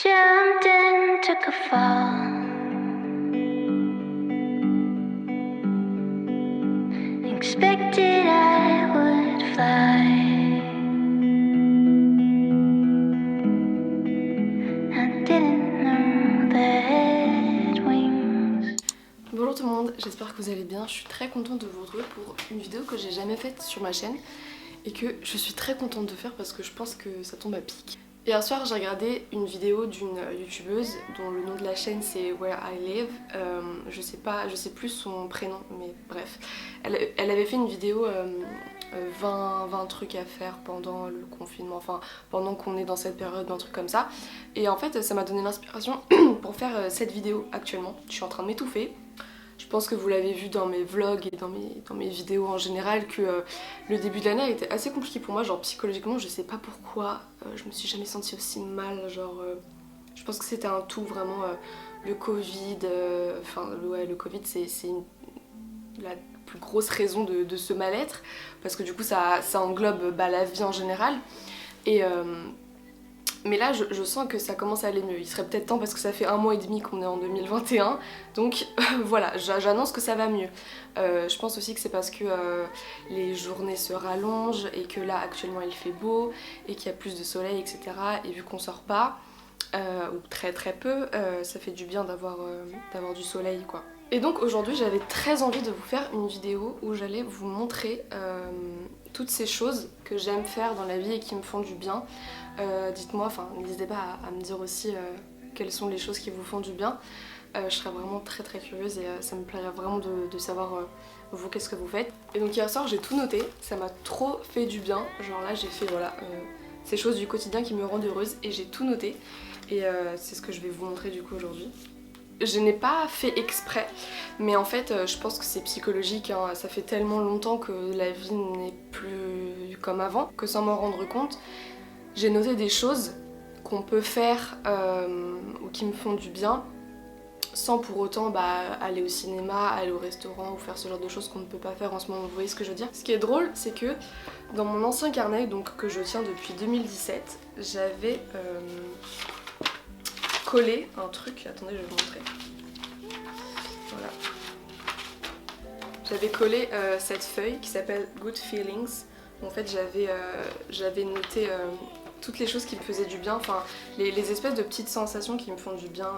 Jumped in, took a fall. Expected I would fly. I didn't know that I had wings. Bonjour tout le monde, j'espère que vous allez bien. Je suis très contente de vous retrouver pour une vidéo que j'ai jamais faite sur ma chaîne et que je suis très contente de faire parce que je pense que ça tombe à pic. Hier soir j'ai regardé une vidéo d'une youtubeuse dont le nom de la chaîne c'est Where I Live. Je sais plus son prénom, mais bref. Elle avait fait une vidéo 20 trucs à faire pendant le confinement, enfin pendant qu'on est dans cette période, un truc comme ça. Et en fait ça m'a donné l'inspiration pour faire cette vidéo actuellement. Je suis en train de m'étouffer. Je pense que vous l'avez vu dans mes vlogs et dans mes vidéos en général que le début de l'année a été assez compliqué pour moi, genre psychologiquement je sais pas pourquoi, je me suis jamais sentie aussi mal, genre je pense que c'était un tout vraiment, le Covid, le Covid c'est la plus grosse raison de ce mal-être parce que du coup ça englobe la vie en général et mais là je sens que ça commence à aller mieux. Il serait peut-être temps parce que ça fait 1 mois et demi qu'on est en 2021. Donc voilà, j'annonce que ça va mieux. Je pense aussi que c'est parce que les journées se rallongent et que là actuellement il fait beau et qu'il y a plus de soleil, etc. Et vu qu'on sort pas, ou très très peu, ça fait du bien d'avoir du soleil quoi. Et donc aujourd'hui j'avais très envie de vous faire une vidéo où j'allais vous montrer toutes ces choses que j'aime faire dans la vie et qui me font du bien. Dites-moi, enfin n'hésitez pas à me dire aussi quelles sont les choses qui vous font du bien. Je serais vraiment très très curieuse et ça me plairait vraiment de savoir vous qu'est-ce que vous faites. Et donc hier soir j'ai tout noté, ça m'a trop fait du bien. Genre là j'ai fait voilà ces choses du quotidien qui me rendent heureuse et j'ai tout noté. Et c'est ce que je vais vous montrer du coup aujourd'hui. Je n'ai pas fait exprès, mais en fait je pense que c'est psychologique, hein. Ça fait tellement longtemps que la vie n'est plus comme avant que sans m'en rendre compte, j'ai noté des choses qu'on peut faire ou qui me font du bien sans pour autant aller au cinéma, aller au restaurant ou faire ce genre de choses qu'on ne peut pas faire en ce moment, vous voyez ce que je veux dire? Ce qui est drôle, c'est que dans mon ancien carnet, donc que je tiens depuis 2017, j'avais collé un truc, attendez je vais vous montrer. Voilà. J'avais collé cette feuille qui s'appelle Good Feelings. En fait j'avais noté toutes les choses qui me faisaient du bien, enfin les espèces de petites sensations qui me font du bien.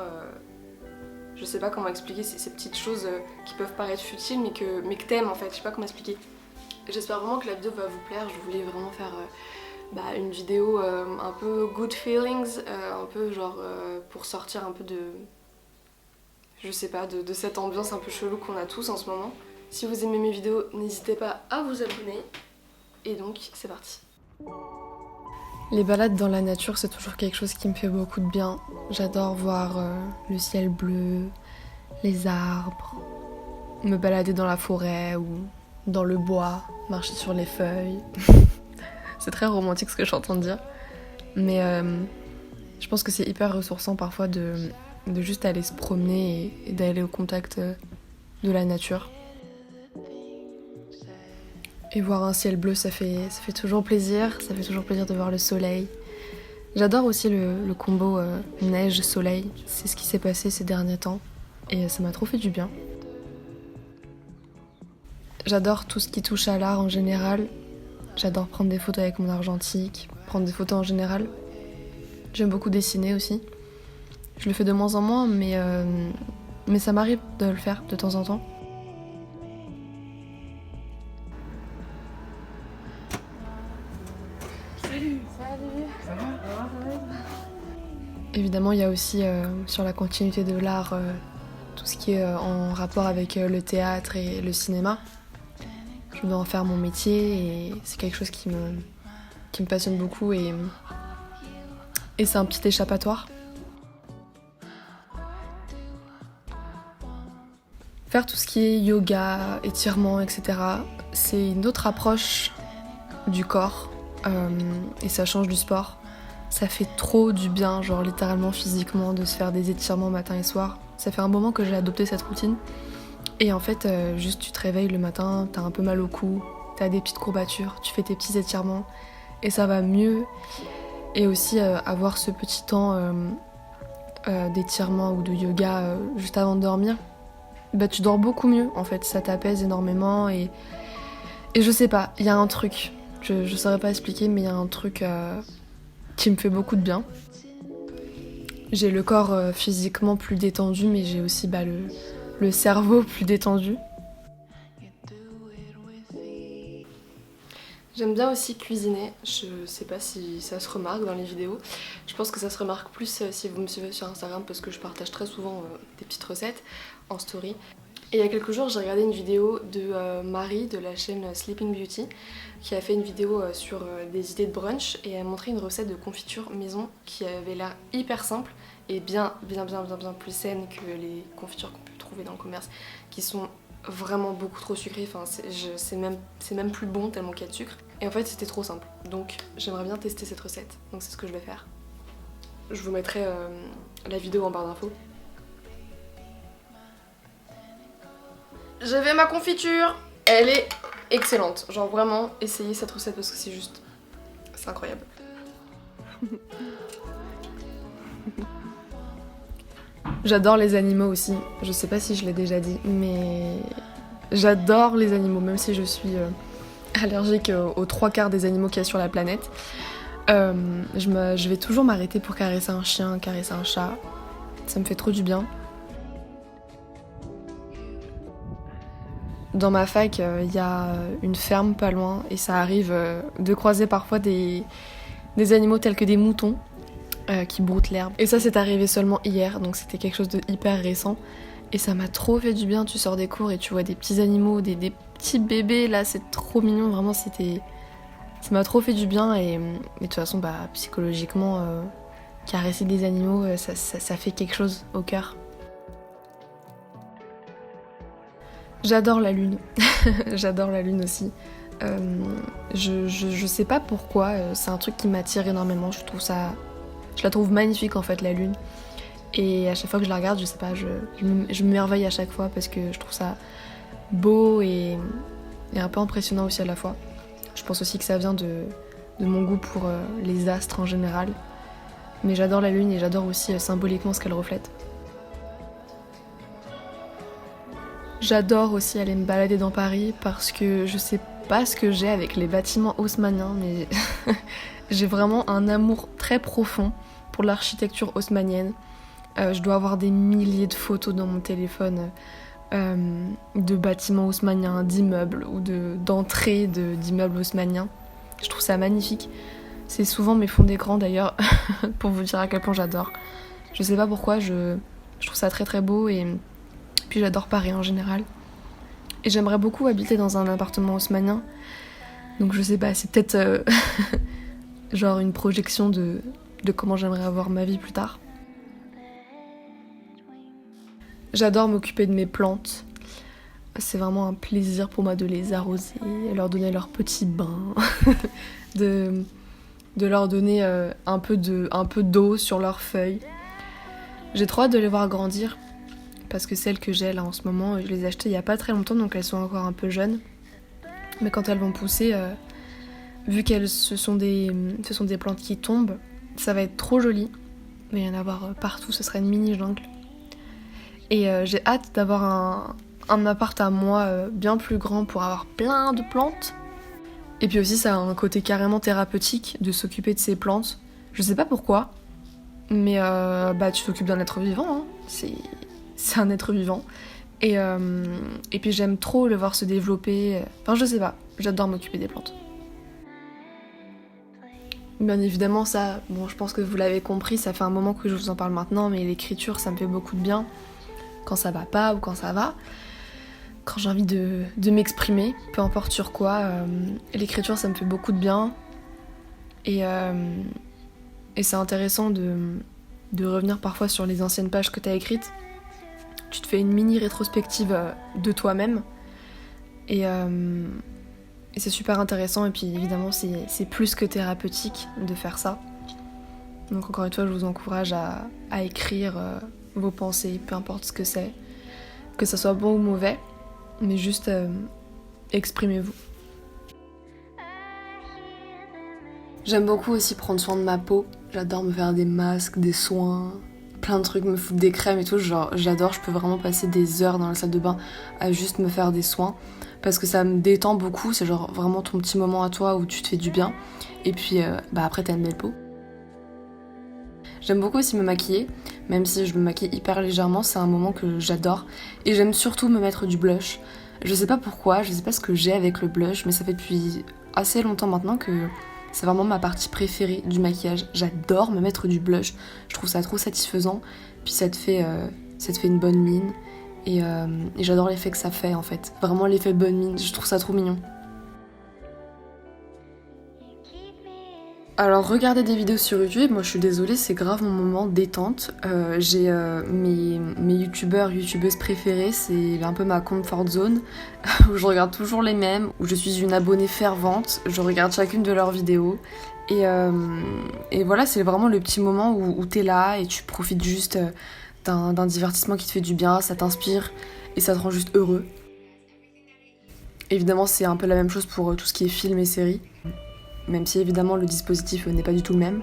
Je sais pas comment expliquer ces petites choses qui peuvent paraître futiles mais que t'aimes en fait, je sais pas comment expliquer. J'espère vraiment que la vidéo va vous plaire, je voulais vraiment faire une vidéo un peu good feelings, un peu genre pour sortir un peu de... je sais pas, de cette ambiance un peu chelou qu'on a tous en ce moment. Si vous aimez mes vidéos, n'hésitez pas à vous abonner. Et donc c'est parti. Les balades dans la nature, c'est toujours quelque chose qui me fait beaucoup de bien. J'adore voir le ciel bleu, les arbres, me balader dans la forêt ou dans le bois, marcher sur les feuilles. C'est très romantique ce que je suis en train de dire. Mais je pense que c'est hyper ressourçant parfois de juste aller se promener et d'aller au contact de la nature. Et voir un ciel bleu, ça fait toujours plaisir, ça fait toujours plaisir de voir le soleil. J'adore aussi le combo neige-soleil, c'est ce qui s'est passé ces derniers temps et ça m'a trop fait du bien. J'adore tout ce qui touche à l'art en général, j'adore prendre des photos avec mon argentique, prendre des photos en général. J'aime beaucoup dessiner aussi. Je le fais de moins en moins, mais ça m'arrive de le faire de temps en temps. Salut. Ça va? Évidemment, il y a aussi sur la continuité de l'art tout ce qui est en rapport avec le théâtre et le cinéma. Je dois en faire mon métier et c'est quelque chose qui me passionne beaucoup et c'est un petit échappatoire. Faire tout ce qui est yoga, étirement, etc., c'est une autre approche du corps et ça change du sport. Ça fait trop du bien, genre littéralement physiquement, de se faire des étirements matin et soir. Ça fait un moment que j'ai adopté cette routine. Et en fait, juste tu te réveilles le matin, t'as un peu mal au cou, t'as des petites courbatures, tu fais tes petits étirements et ça va mieux. Et aussi avoir ce petit temps d'étirement ou de yoga juste avant de dormir, bah tu dors beaucoup mieux en fait, ça t'apaise énormément et je sais pas, il y a un truc, je saurais pas expliquer mais il y a un truc qui me fait beaucoup de bien. J'ai le corps physiquement plus détendu mais j'ai aussi le cerveau plus détendu. J'aime bien aussi cuisiner, je sais pas si ça se remarque dans les vidéos. Je pense que ça se remarque plus si vous me suivez sur Instagram parce que je partage très souvent des petites recettes en story. Et il y a quelques jours j'ai regardé une vidéo de Marie de la chaîne Sleeping Beauty qui a fait une vidéo sur des idées de brunch et elle a montré une recette de confiture maison qui avait l'air hyper simple et bien plus saine que les confitures qu'on peut trouver dans le commerce qui sont vraiment beaucoup trop sucré, enfin c'est même plus bon tellement qu'il y a de sucre. Et en fait c'était trop simple, donc j'aimerais bien tester cette recette, donc c'est ce que je vais faire. Je vous mettrai la vidéo en barre d'infos. J'avais ma confiture, elle est excellente, genre vraiment essayez cette recette parce que c'est incroyable. J'adore les animaux aussi, je sais pas si je l'ai déjà dit, mais j'adore les animaux, même si je suis allergique aux 3/4 des animaux qu'il y a sur la planète. Je vais toujours m'arrêter pour caresser un chien, caresser un chat, ça me fait trop du bien. Dans ma fac, il y a une ferme pas loin et ça arrive de croiser parfois des animaux tels que des moutons. Qui broutent l'herbe. Et ça c'est arrivé seulement hier, donc c'était quelque chose de hyper récent. Et ça m'a trop fait du bien, tu sors des cours et tu vois des petits animaux, des petits bébés, là c'est trop mignon, vraiment ça m'a trop fait du bien et de toute façon psychologiquement, caresser des animaux, ça fait quelque chose au cœur. J'adore la lune, j'adore la lune aussi. Je sais pas pourquoi, c'est un truc qui m'attire énormément, je la trouve magnifique en fait la lune et à chaque fois que je la regarde je sais pas, je m'émerveille à chaque fois parce que je trouve ça beau et un peu impressionnant aussi à la fois. Je pense aussi que ça vient de mon goût pour les astres en général, mais j'adore la lune et j'adore aussi symboliquement ce qu'elle reflète. J'adore aussi aller me balader dans Paris parce que je sais pas ce que j'ai avec les bâtiments haussmanniens mais j'ai vraiment un amour très profond pour l'architecture haussmannienne. Je dois avoir des milliers de photos dans mon téléphone de bâtiments haussmanniens, d'immeubles ou d'entrées d'immeubles haussmanniens. Je trouve ça magnifique. C'est souvent mes fonds d'écran d'ailleurs, pour vous dire à quel point j'adore. Je sais pas pourquoi, je trouve ça très très beau et puis j'adore Paris en général. Et j'aimerais beaucoup habiter dans un appartement haussmannien. Donc je sais pas, c'est peut-être genre une projection de comment j'aimerais avoir ma vie plus tard. J'adore m'occuper de mes plantes. C'est vraiment un plaisir pour moi de les arroser, leur donner leur petit bain, de leur donner un peu d'eau sur leurs feuilles. J'ai trop hâte de les voir grandir parce que celles que j'ai là en ce moment, je les ai achetées il y a pas très longtemps donc elles sont encore un peu jeunes. Mais quand elles vont pousser, vu qu'elles ce sont des plantes qui tombent, ça va être trop joli. Il va y en avoir partout, ce sera une mini jungle. Et j'ai hâte d'avoir un appart à moi bien plus grand pour avoir plein de plantes. Et puis aussi ça a un côté carrément thérapeutique de s'occuper de ces plantes. Je sais pas pourquoi, mais tu t'occupes d'un être vivant, hein. C'est un être vivant. Et puis j'aime trop le voir se développer. Enfin je sais pas, j'adore m'occuper des plantes. Bien évidemment ça, bon je pense que vous l'avez compris, ça fait un moment que je vous en parle maintenant, mais l'écriture ça me fait beaucoup de bien. Quand ça va pas ou quand ça va. Quand j'ai envie de m'exprimer, peu importe sur quoi, l'écriture ça me fait beaucoup de bien. Et c'est intéressant de revenir parfois sur les anciennes pages que t'as écrites. Tu te fais une mini rétrospective de toi-même. Et c'est super intéressant et puis évidemment c'est plus que thérapeutique de faire ça. Donc encore une fois je vous encourage à écrire vos pensées, peu importe ce que c'est, que ça soit bon ou mauvais, mais juste exprimez-vous. J'aime beaucoup aussi prendre soin de ma peau, j'adore me faire des masques, des soins, plein de trucs, me foutre des crèmes et tout, genre j'adore, je peux vraiment passer des heures dans la salle de bain à juste me faire des soins parce que ça me détend beaucoup, c'est genre vraiment ton petit moment à toi où tu te fais du bien et puis après t'as une belle peau. J'aime beaucoup aussi me maquiller, même si je me maquille hyper légèrement, c'est un moment que j'adore et j'aime surtout me mettre du blush. Je sais pas pourquoi, je sais pas ce que j'ai avec le blush, mais ça fait depuis assez longtemps maintenant que c'est vraiment ma partie préférée du maquillage. J'adore me mettre du blush, je trouve ça trop satisfaisant, puis ça te fait une bonne mine, et j'adore l'effet que ça fait en fait. Vraiment l'effet bonne mine, je trouve ça trop mignon. Alors regarder des vidéos sur YouTube, moi je suis désolée, c'est grave mon moment détente. J'ai mes youtubeuses préférés, c'est un peu ma comfort zone, où je regarde toujours les mêmes, où je suis une abonnée fervente, je regarde chacune de leurs vidéos. Et voilà, c'est vraiment le petit moment où t'es là et tu profites juste d'un divertissement qui te fait du bien, ça t'inspire et ça te rend juste heureux. Évidemment c'est un peu la même chose pour tout ce qui est film et séries. Même si évidemment le dispositif n'est pas du tout le même.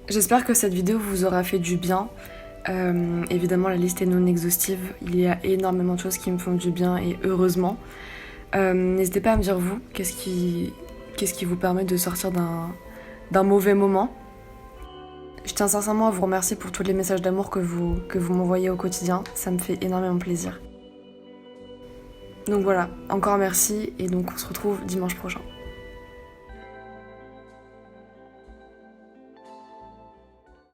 J'espère que cette vidéo vous aura fait du bien. Évidemment la liste est non exhaustive, il y a énormément de choses qui me font du bien et heureusement. N'hésitez pas à me dire vous, qu'est-ce qui vous permet de sortir d'un mauvais moment. Je tiens sincèrement à vous remercier pour tous les messages d'amour que vous m'envoyez au quotidien, ça me fait énormément plaisir. Donc voilà, encore merci et donc on se retrouve dimanche prochain.